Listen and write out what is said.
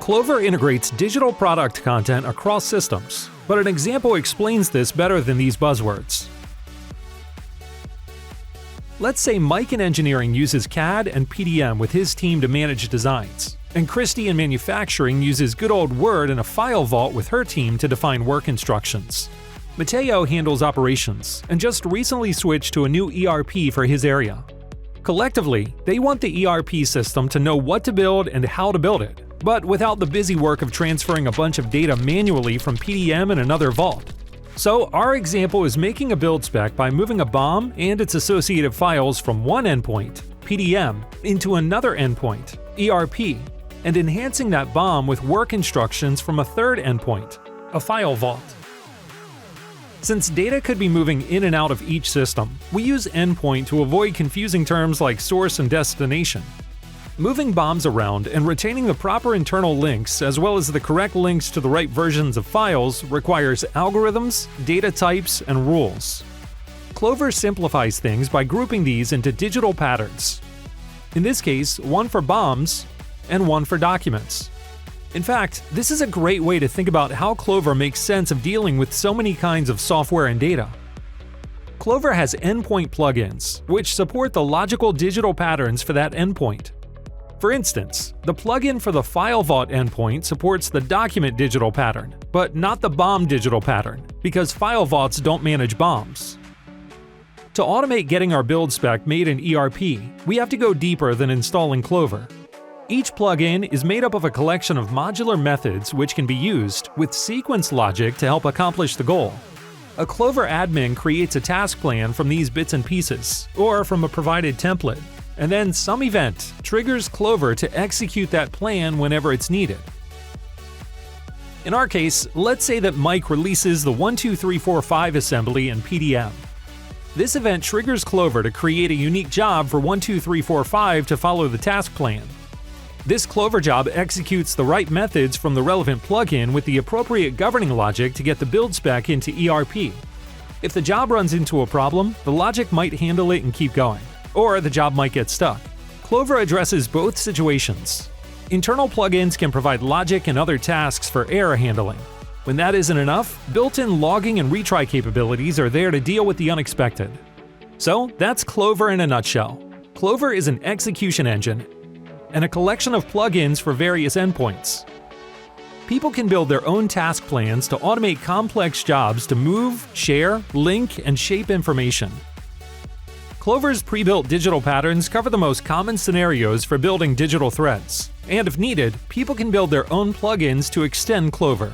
CLOVER integrates digital product content across systems, but an example explains this better than these buzzwords. Let's say Mike in engineering uses CAD and PLM with his team to manage designs, and Christy in manufacturing uses good old Word and a file vault with her team to define work instructions. Mateo handles operations and just recently switched to a new ERP for his area. Collectively, they want the ERP system to know what to build and how to build it, but without the busy work of transferring a bunch of data manually from PLM and another vault. So our example is making a build spec by moving a BOM and its associated files from one endpoint, PLM, into another endpoint, ERP, and enhancing that BOM with work instructions from a third endpoint, a file vault. Since data could be moving in and out of each system, we use endpoint to avoid confusing terms like source and destination. Moving BOMs around and retaining the proper internal links as well as the correct links to the right versions of files requires algorithms, data types, and rules. CLOVER simplifies things by grouping these into digital patterns. In this case, one for BOMs and one for documents. In fact, this is a great way to think about how CLOVER makes sense of dealing with so many kinds of software and data. CLOVER has endpoint plugins, which support the logical digital patterns for that endpoint. For instance, the plugin for the File Vault endpoint supports the document digital pattern, but not the BOM digital pattern, because file vaults don't manage BOMs. To automate getting our build spec made in ERP, we have to go deeper than installing CLOVER. Each plugin is made up of a collection of modular methods which can be used with sequence logic to help accomplish the goal. A CLOVER admin creates a task plan from these bits and pieces, or from a provided template, and then some event triggers CLOVER to execute that plan whenever it's needed. In our case, let's say that Mike releases the 12345 assembly in PLM. This event triggers CLOVER to create a unique job for 12345 to follow the task plan. This CLOVER job executes the right methods from the relevant plugin with the appropriate governing logic to get the build spec into ERP. If the job runs into a problem, the logic might handle it and keep going, or the job might get stuck. CLOVER addresses both situations. Internal plugins can provide logic and other tasks for error handling. When that isn't enough, built-in logging and retry capabilities are there to deal with the unexpected. So that's CLOVER in a nutshell. CLOVER is an execution engine and a collection of plugins for various endpoints. People can build their own task plans to automate complex jobs to move, share, link, and shape information. CLOVER's pre-built digital patterns cover the most common scenarios for building digital threads, and if needed, people can build their own plugins to extend CLOVER.